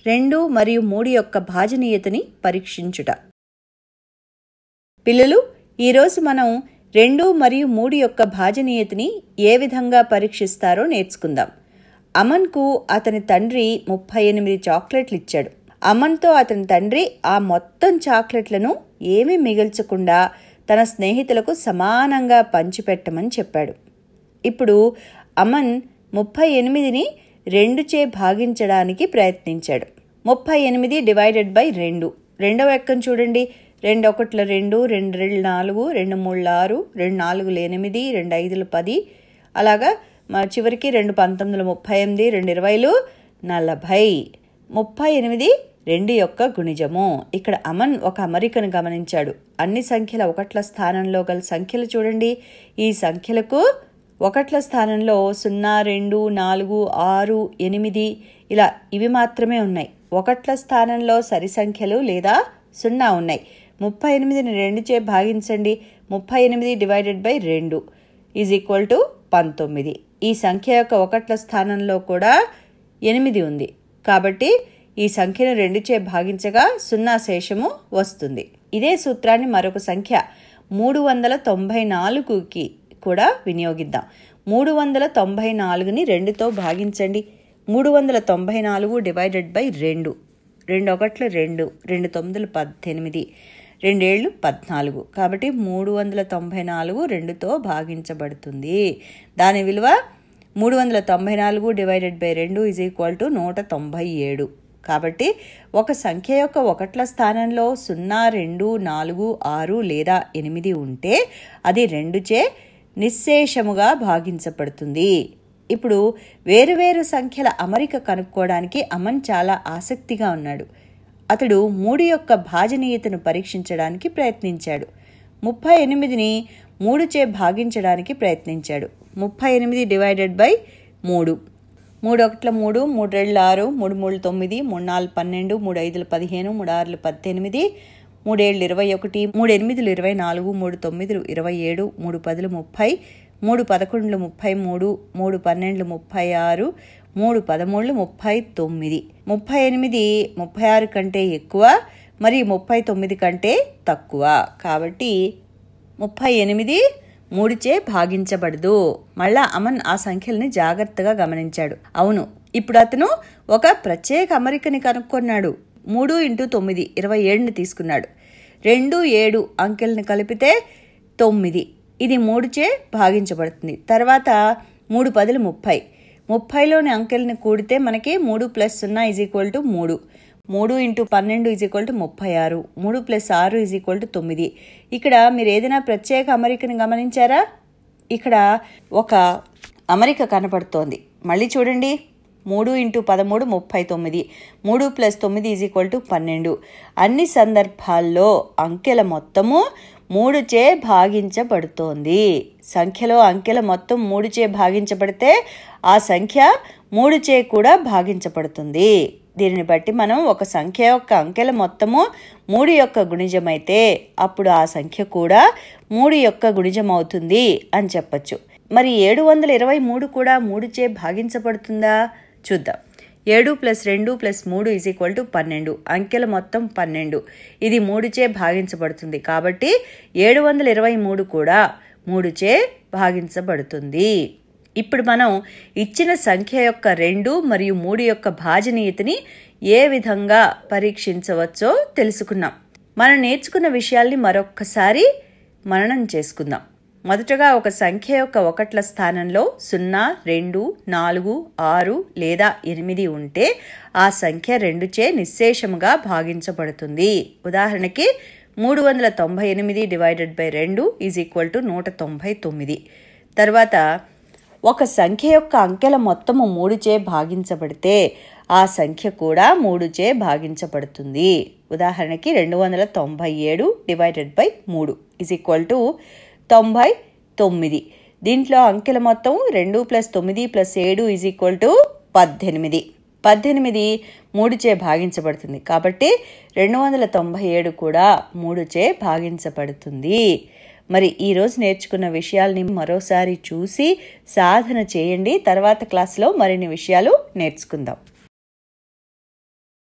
2 మరియు 3 యొక్క భాజనీయతని పరీక్షించుట. పిల్లలు, ఈరోజు మనం 2 మరియు 3 యొక్క భాజనీయతని ఏ విధంగా పరీక్షిస్తారో నేర్చుకుందాం. అమన్కు అతని తండ్రి 38 చాక్లెట్లు ఇచ్చాడు. అమన్తో అతని తండ్రి ఆ మొత్తం చాక్లెట్లను ఏమీ మిగల్చకుండా తన స్నేహితులకు సమానంగా పంచిపెట్టమని చెప్పాడు. ఇప్పుడు అమన్ 38ని 2చే భాగించడానికి ప్రయత్నించాడు. 38 డివైడెడ్ బై 2. రెండవ ఎక్కను చూడండి. 2 1 2, 2 2 4, 2 3 6, 2 4 8, 2 5 10, అలాగా చివరికి 2 19 38, 2 20 40. 38 2 యొక్క గుణిజము. ఇక్కడ అమన్ ఒక అమరికను గమనించాడు. అన్ని సంఖ్యల ఒకట్ల స్థానంలో గల సంఖ్యలు చూడండి. ఈ సంఖ్యలకు ఒకట్ల స్థానంలో 0, 2, 4, 6, 8 ఇలా ఇవి మాత్రమే ఉన్నాయి. ఒకట్ల స్థానంలో సరి సంఖ్యలు లేదా 0 ఉన్నాయి. 38ని 2చే భాగించండి. 38 divided by 2 is equal to 19. ఈ సంఖ్య యొక్క ఒకట్ల స్థానంలో కూడా 8 ఉంది. కాబట్టి ఈ సంఖ్యను 2చే భాగించగా 0 శేషము వస్తుంది. ఇదే సూత్రాన్ని మరొక సంఖ్య 394కి కూడా వినియోగిద్దాం. 394ని 2తో భాగించండి. 394 డివైడెడ్ బై 2. 2 1 2, 2 9 18, 2 7 14. కాబట్టి 394 2తో భాగించబడుతుంది. దాని విలువ 394 divided by 2 is equal to 197. కాబట్టి ఒక సంఖ్య యొక్క ఒకట్ల స్థానంలో 0, 2, 4, 6 లేదా 8 ఉంటే అది 2చే నిశ్శేషముగా భాగించబడుతుంది. ఇప్పుడు వేరువేరు సంఖ్యల అమరిక కనుక్కోవడానికి అమన్ చాలా ఆసక్తిగా ఉన్నాడు. అతడు 3 యొక్క భాజనీయతను పరీక్షించడానికి ప్రయత్నించాడు. 38ని 3చే భాగించడానికి ప్రయత్నించాడు. 38 డివైడెడ్ బై 3. 3 1 3, 3 2 6, 3 3 9, 3 4 12, 3 5 15, 3 6 18, 3 7 21, 3 8 24, 3 9 27, 3 10 30, 3 11 33, 3 12 36, 3 13 39. 38 36 కంటే ఎక్కువ మరియు 39 కంటే తక్కువ. కాబట్టి 38 3చే భాగించబడదు. మళ్ళా అమన్ ఆ సంఖ్యల్ని జాగ్రత్తగా గమనించాడు. అవును, ఇప్పుడు అతను ఒక ప్రత్యేక అమరికని కనుక్కున్నాడు. 3 × 9 27ని తీసుకున్నాడు. 2 7 అంకెల్ని కలిపితే 9. ఇది 3చే భాగించబడుతుంది. తర్వాత 3 10 30. 30లోని అంకెల్ని కూడితే మనకి 3 + 0 is equal to 3. 3 × 12 is equal to 36. 3 + 6 is equal to 9. ఇక్కడ మీరు ఏదైనా ప్రత్యేక అమరికని గమనించారా? ఇక్కడ ఒక అమరిక కనపడుతోంది. మళ్ళీ చూడండి. 3 × 13 39. 3 + 9 ఈజ్ ఈక్వల్ టు 12. అన్ని సందర్భాల్లో అంకెల మొత్తము 3చే భాగించబడుతోంది. సంఖ్యలో అంకెల మొత్తం 3చే భాగించబడితే ఆ సంఖ్య 3చే కూడా భాగించబడుతుంది. దీనిని బట్టి మనం ఒక సంఖ్య యొక్క అంకెల మొత్తము 3 యొక్క గుణిజమైతే అప్పుడు ఆ సంఖ్య కూడా 3 యొక్క గుణిజం అవుతుంది అని చెప్పచ్చు. మరి 723 కూడా 3చే భాగించబడుతుందా? చూద్దాం. 7 + 2 + 3 ఈజ్ ఈక్వల్ టు 12. అంకెల మొత్తం 12. ఇది 3చే భాగించబడుతుంది. కాబట్టి 723 కూడా 3చే భాగించబడుతుంది. ఇప్పుడు మనం ఇచ్చిన సంఖ్య యొక్క 2 మరియు 3 యొక్క భాజనీయతని ఏ విధంగా పరీక్షించవచ్చో తెలుసుకున్నాం. మనం నేర్చుకున్న విషయాల్ని మరొక్కసారి మననం చేసుకుందాం. మొదటగా ఒక సంఖ్య యొక్క ఒకట్ల స్థానంలో 0, 2, 4, 6 లేదా 8 ఉంటే ఆ సంఖ్య 2చే నిశ్శేషముగా భాగించబడుతుంది. ఉదాహరణకి 398 divided by 2 is equal to 199. తర్వాత ఒక సంఖ్య యొక్క అంకెల మొత్తము 3చే భాగించబడితే ఆ సంఖ్య కూడా 3చే భాగించబడుతుంది. ఉదాహరణకి 297 divided by 3 is equal to 99. దీంట్లో అంకెల మొత్తం 2 + 9 + 7 ఈజ్ ఈక్వల్ టు 18. 18 3చే భాగించబడుతుంది. కాబట్టి 297 కూడా 3చే భాగించబడుతుంది. మరి ఈరోజు నేర్చుకున్న విషయాల్ని మరోసారి చూసి సాధన చేయండి. తర్వాత క్లాస్లో మరిన్ని విషయాలు నేర్చుకుందాం.